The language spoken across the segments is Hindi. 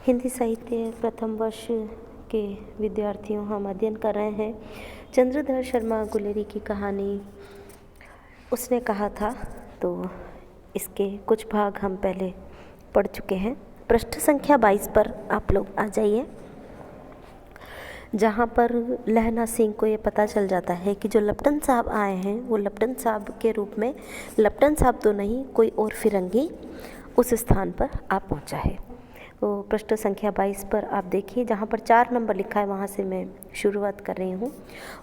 हिंदी साहित्य प्रथम वर्ष के विद्यार्थियों हम अध्ययन कर रहे हैं चंद्रधर शर्मा गुलेरी की कहानी उसने कहा था। तो इसके कुछ भाग हम पहले पढ़ चुके हैं। पृष्ठ संख्या 22 पर आप लोग आ जाइए, जहाँ पर लहना सिंह को ये पता चल जाता है कि जो लपटन साहब आए हैं वो लपटन साहब के रूप में लपटन साहब तो नहीं, कोई और फिरंगी उस स्थान पर आ पहुँचा है। तो पृष्ठ संख्या 22 पर आप देखिए, जहाँ पर 4 नंबर लिखा है वहाँ से मैं शुरुआत कर रही हूँ।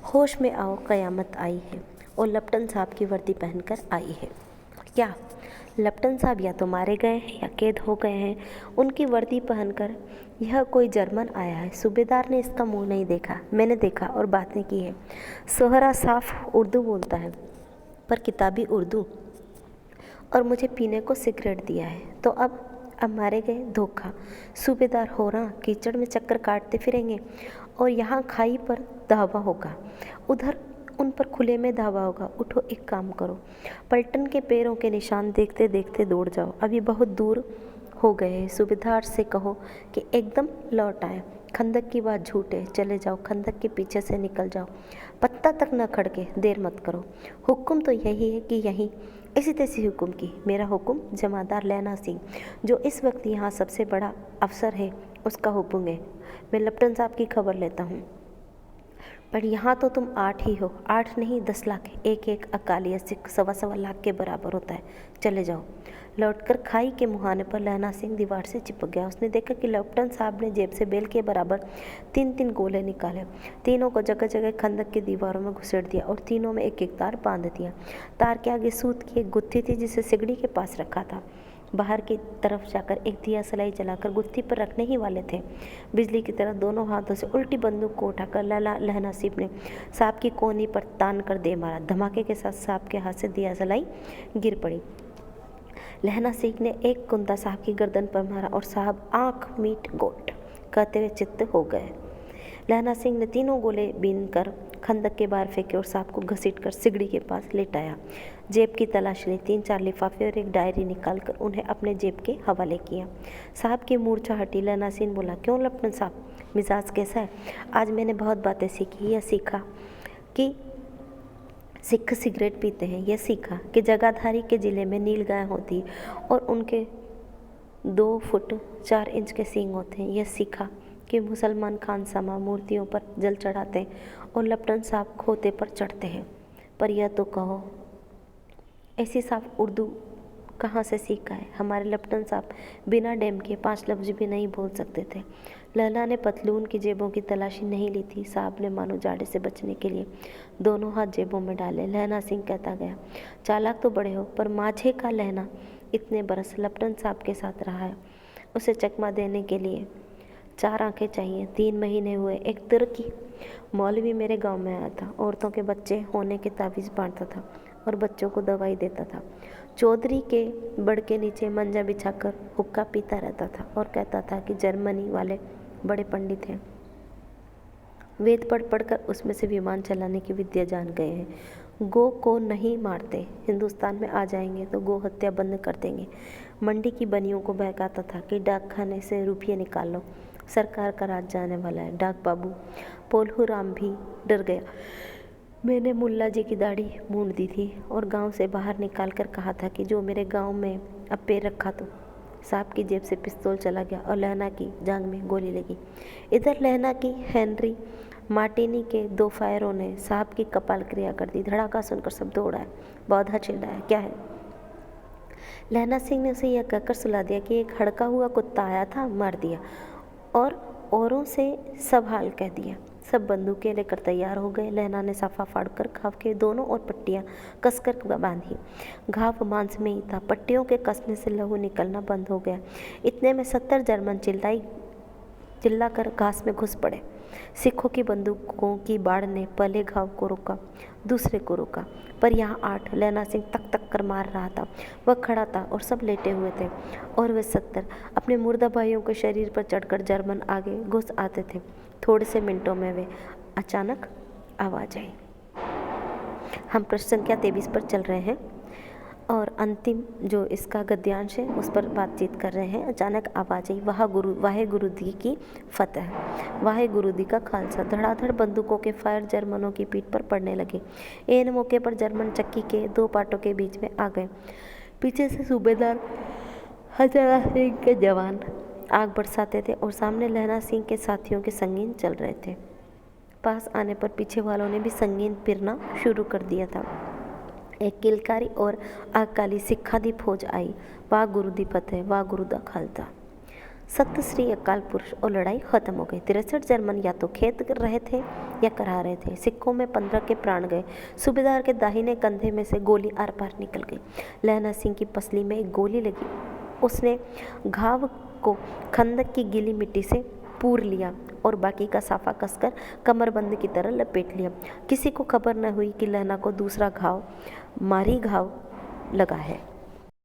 होश में आओ कयामत आई है और लपटन साहब की वर्दी पहनकर आई है। क्या लपटन साहब या तो मारे गए हैं या कैद हो गए हैं। उनकी वर्दी पहनकर यह कोई जर्मन आया है। सूबेदार ने इसका मुंह नहीं देखा, मैंने देखा और बातें की है। सोहरा साफ उर्दू बोलता है, पर किताबी उर्दू, और मुझे पीने को सिगरेट दिया है। तो अब मारे गए, धोखा। सूबेदार हो रहा कीचड़ में चक्कर काटते फिरेंगे और यहाँ खाई पर धावा होगा, उधर उन पर खुले में धावा होगा। उठो, एक काम करो, पलटन के पैरों के निशान देखते देखते दौड़ जाओ, अभी बहुत दूर हो गए हैं। सूबेदार से कहो कि एकदम लौट आए। खंदक की बात झूठ है, चले जाओ, खंदक के पीछे से निकल जाओ, पत्ता तक न खड़के, देर मत करो। हुक्म तो यही है कि यहीं इसी तैसी हुक्म की। मेरा हुक्म जमादार लहना सिंह, जो इस वक्त यहाँ सबसे बड़ा अफसर है, उसका हुक्म है। मैं लपटन साहब की खबर लेता हूँ, पर यहाँ तो तुम 8 ही हो। 8 नहीं 10 लाख, एक एक अकाली सिख 1.25 लाख के बराबर होता है। चले जाओ। लौटकर खाई के मुहाने पर लहना सिंह दीवार से चिपक गया। उसने देखा कि लपटन साहब ने जेब से बेल के बराबर 3-3 गोले निकाले, तीनों को जगह जगह खंदक की दीवारों में घुसेड़ दिया और तीनों में एक एक तार बांध दिया। तार के आगे सूत की एक गुत्थी थी जिसे सिगड़ी के पास रखा था। बाहर की तरफ जाकर एक दिया सलाई जलाकर गुत्थी पर रखने ही वाले थे। बिजली की तरह दोनों हाथों से उल्टी बंदूक को उठाकर लहना सिंह ने सांप की कोहनी पर तान कर दे मारा। धमाके के साथ सांप के हाथ से दिया सलाई गिर पड़ी। लहना सिंह ने एक कुंदा साहब की गर्दन पर मारा और साहब आंख मीट गोट कहते हुए चित्त हो गए। लहना सिंह ने तीनों गोले बीन कर खंदक के बाहर फेंके और सांप को घसीटकर सिगड़ी के पास लेटाया। जेब की तलाश ली, 3-4 लिफाफे और एक डायरी निकालकर उन्हें अपने जेब के हवाले किया। साहब की मूर्छा हटी। लहना सिंह बोला, क्यों लपटन साहब, मिजाज कैसा है? आज मैंने बहुत बातें सीखी। यह सीखा कि सिख सिगरेट पीते हैं, यह सीखा कि जगाधारी के ज़िले में नील गाय होती और उनके 2 फुट 4 इंच के सींग होते हैं। यह सीखा कि मुसलमान खानसामा मूर्तियों पर जल चढ़ाते हैं और लपटन साहब खोते पर चढ़ते हैं। पर यह तो कहो, ऐसी साफ उर्दू कहाँ से सीखा है? हमारे लपटन साहब बिना डेम के 5 लफ्ज भी नहीं बोल सकते थे। लहना ने पतलून की जेबों की तलाशी नहीं ली थी। साहब ने मानो जाड़े से बचने के लिए दोनों हाथ जेबों में डाले। लहना सिंह कहता गया, चालाक तो बड़े हो, पर माझे का लहना इतने बरस लपटन साहब के साथ रहा है। उसे चकमा देने के लिए 4 आंखें चाहिए। 3 महीने हुए। एक तुर्की मौलवी मेरे गांव में आया था, औरतों के बच्चे होने के तावीज़ बांटता था और बच्चों को दवाई देता था। चौधरी के बड़ के नीचे मंजा बिछाकर हुक्का पीता रहता था और कहता था कि जर्मनी वाले बड़े पंडित हैं, वेद पढ़ पढ़कर उसमें से विमान चलाने की विद्या जान गए हैं। गो को नहीं मारते, हिंदुस्तान में आ जाएंगे तो गो हत्या बंद कर देंगे। मंडी की बनियों को बहकाता था कि डाक खाने से रुपये निकाल लो, सरकार का राज जाने वाला है। डाक बाबू पोलहू राम भी डर गया। मैंने मुल्ला जी की दाढ़ी मूंड दी थी और गांव से बाहर निकाल कर कहा था कि जो मेरे गांव में अब पैर रखा तो साहब की जेब से पिस्तौल चला गया और लहना की जांघ में गोली लगी। इधर लहना की हेनरी मार्टिनी के 2 फायरों ने साहब की कपाल क्रिया कर दी। धड़ाका सुनकर सब दौड़ा, बौधा चिल्लाया, क्या है? लहना सिंह ने उसे यह कहकर सुला दिया कि एक हड़का हुआ कुत्ता आया था, मार दिया, और औरों से सब हाल कह दिया। सब बंदूकें लेकर तैयार हो गए। लहना ने साफा फाड़कर घाव के दोनों ओर पट्टियां कसकर बांधी। घाव मांस में ही था। पट्टियों के कसने से लहू निकलना बंद हो गया। इतने में 70 जर्मन चिल्लाकर घास में घुस पड़े। सिखों की बंदूकों की बाढ़ ने पहले घाव को रोका, दूसरे को रोका, पर यहाँ 8। लहना सिंह तक तक कर मार रहा था। वह खड़ा था और सब लेटे हुए थे और वे 70 अपने मुर्दा भाइयों के शरीर पर चढ़कर जर्मन आगे घुस आते थे। थोड़े से मिनटों में वे अचानक आवाज आई। हम प्रश्न संख्या 23 पर चल रहे हैं। और अंतिम जो इसका गद्यांश है उस पर बातचीत कर रहे हैं। अचानक आवाज आई, वाहे गुरु दी की फतह, वाहे गुरु दी का खालसा। धड़ाधड़ बंदूकों के फायर जर्मनों की पीठ पर पड़ने लगे। इन मौके पर जर्मन चक्की के दो पाटों के बीच में आ गए। पीछे से सूबेदार हजारा सिंह के जवान आग बरसाते थे और सामने लहना सिंह के साथियों के संगीन चल रहे थे। पास आने पर पीछे वालों ने भी संगीन पिरना शुरू कर दिया था। एक किलकारी और आग काली सिक्खा दी फौज आई। वाह गुरु दी फतेह, वाह गुरु दा खालसा। सत्य श्री अकाल पुरुष और लड़ाई खत्म हो गई। 63 जर्मन या तो खेद कर रहे थे या करा रहे थे। सिक्कों में 15 के प्राण गए। सूबेदार के दाहिने कंधे में से गोली आर पार निकल गई। लहना सिंह की पसली में एक गोली लगी। उसने घाव को खंदक की गीली मिट्टी से पूर लिया और बाकी का साफा कसकर कमरबंद की तरह लपेट लिया। किसी को खबर न हुई कि लहना को दूसरा घाव मारी घाव लगा है।